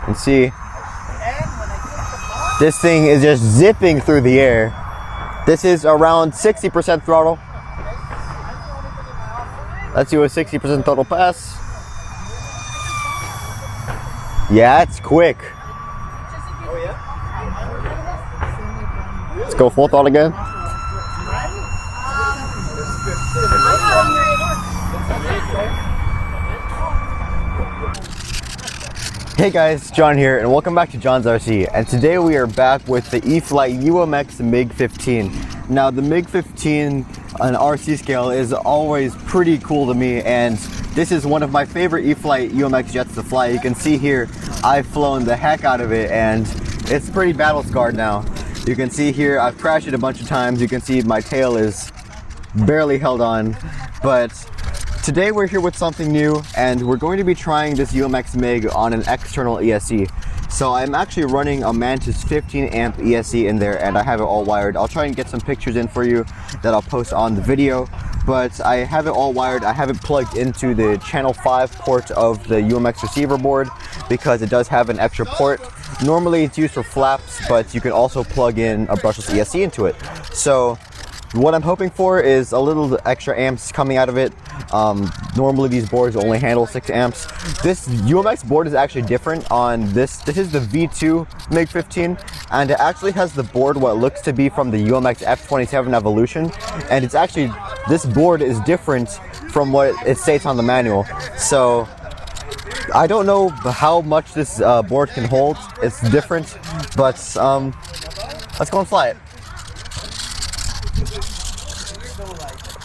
And see, this thing is just zipping through the air. This is around 60% throttle. Let's do a 60% total pass. Yeah, it's quick. Let's go full throttle again. Hey guys, John here, and welcome back to John's RC. And today we are back with the E-flite UMX MiG-15. Now the MiG-15 on RC scale is always pretty cool to me, and this is one of my favorite E-flite UMX jets to fly. You can see here, I've flown the heck out of it, and it's pretty battle scarred now. You can see here, I've crashed it a bunch of times. You can see my tail is barely held on, but today we're here with something new, and we're going to be trying this UMX MiG on an external ESC. So I'm actually running a Mantis 15 amp ESC in there, and I have it all wired. I'll try and get some pictures in for you that I'll post on the video, but I have it all wired. I have it plugged into the channel 5 port of the UMX receiver board because it does have an extra port. Normally it's used for flaps, but you can also plug in a brushless ESC into it. So what I'm hoping for is a little extra amps coming out of it. Normally these boards only handle 6 amps. This UMX board is actually different on this. This is the V2 MiG-15, and it actually has the board what looks to be from the UMX F27 Evolution. And it's actually, this board is different from what it states on the manual. So I don't know how much this board can hold. It's different, but let's go and fly it.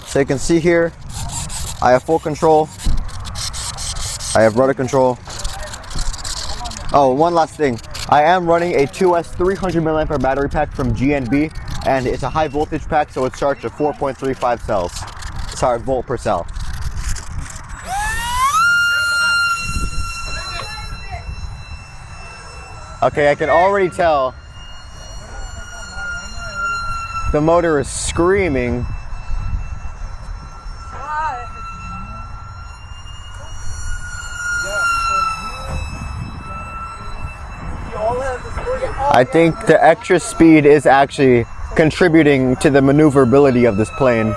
So you can see here, I have full control. I have rudder control. Oh, one last thing. I am running a 2S 300mAh battery pack from GNB, and it's a high voltage pack, so it's charged at 4.35 cells. Sorry, volt per cell. Okay, I can already tell the motor is screaming. I think the extra speed is actually contributing to the maneuverability of this plane,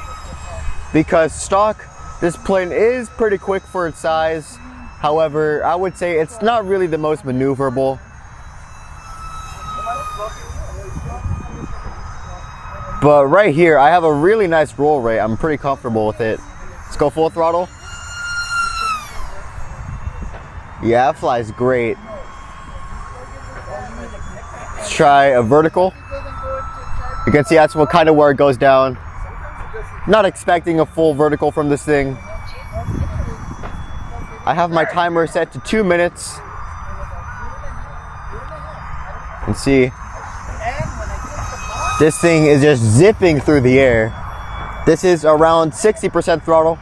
because stock, this plane is pretty quick for its size. However, I would say it's not really the most maneuverable. But right here, I have a really nice roll rate. I'm pretty comfortable with it. Let's go full throttle. Yeah, it flies great. Let's try a vertical. You can see that's what kind of where it goes down. Not expecting a full vertical from this thing. I have my timer set to 2 minutes. You can see this thing is just zipping through the air. This is around 60% throttle.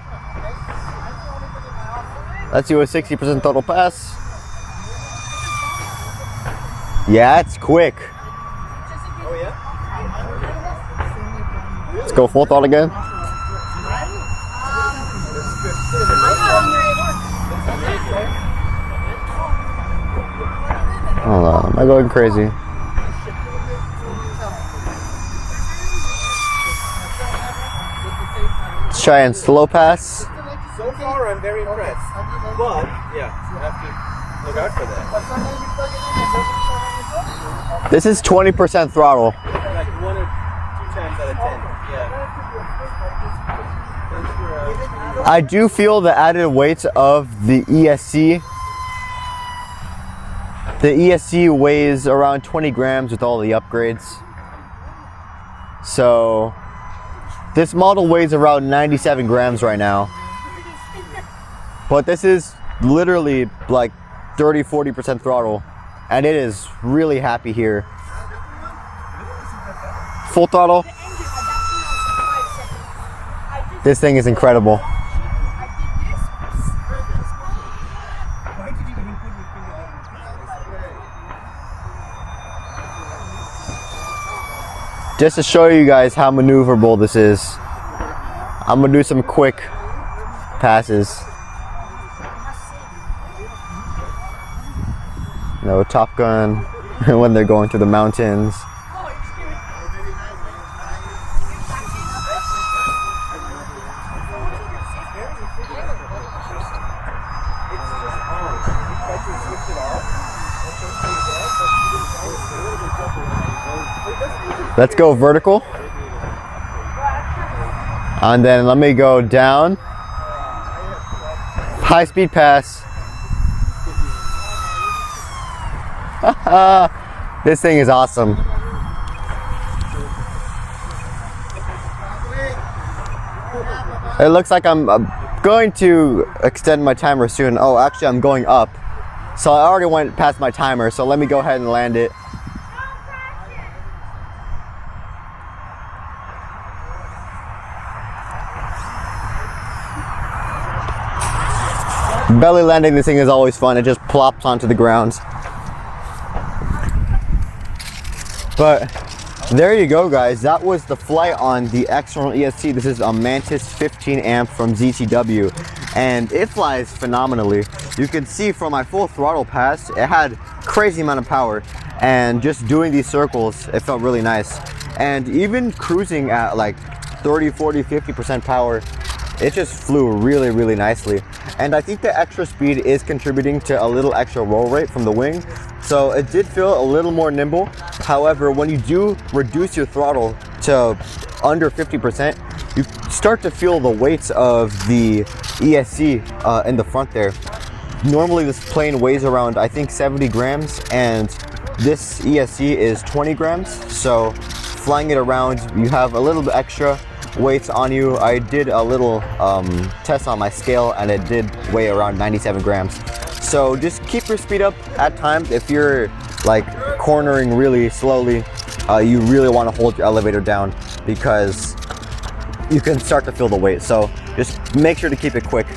Let's do a 60% total pass. Yeah, it's quick. Let's go full throttle again. Hold on, am I going crazy? Let's try and slow pass. So far, I'm very impressed. But, yeah, you have to look out for that. This is 20% throttle. Like 1 or 2 times out of 10. Yeah. I do feel the added weight of the ESC. The ESC weighs around 20 grams with all the upgrades. So this model weighs around 97 grams right now. But this is literally like 30-40% throttle, and it is really happy here. Full throttle. This thing is incredible. Just to show you guys how maneuverable this is, I'm gonna do some quick passes. You know, Top Gun when they're going through the mountains. Let's go vertical. And then let me go down. High speed pass. This thing is awesome. It looks like I'm going to extend my timer soon. Oh, actually I'm going up. So I already went past my timer, so let me go ahead and land it. Belly landing this thing is always fun. It just plops onto the ground. But there you go, guys. That was the flight on the external ESC. This is a Mantis 15 amp from ZTW, and it flies phenomenally. You can see from my full throttle pass, it had crazy amount of power, and just doing these circles, it felt really nice. And even cruising at like 30, 40, 50% power, it just flew really, really nicely. And I think the extra speed is contributing to a little extra roll rate from the wing. So it did feel a little more nimble. However, when you do reduce your throttle to under 50%, you start to feel the weights of the ESC in the front there. Normally this plane weighs around, I think, 70 grams, and this ESC is 20 grams. So flying it around, you have a little bit extra weights on you. I did a little test on my scale, and it did weigh around 97 grams. So just keep your speed up at times. If you're like cornering really slowly, you really want to hold your elevator down because you can start to feel the weight. So just make sure to keep it quick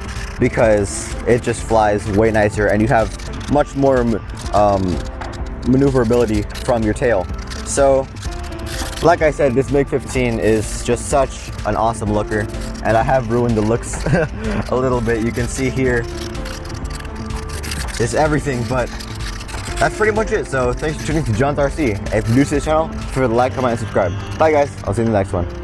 because it just flies way nicer, and you have much more maneuverability from your tail. So like I said, this MiG-15 is just such an awesome looker, and I have ruined the looks a little bit. You can see here it's everything, but that's pretty much it. So thanks for tuning to John's RC. If you're new to this channel, feel free to like, comment, and subscribe. Bye guys, I'll see you in the next one.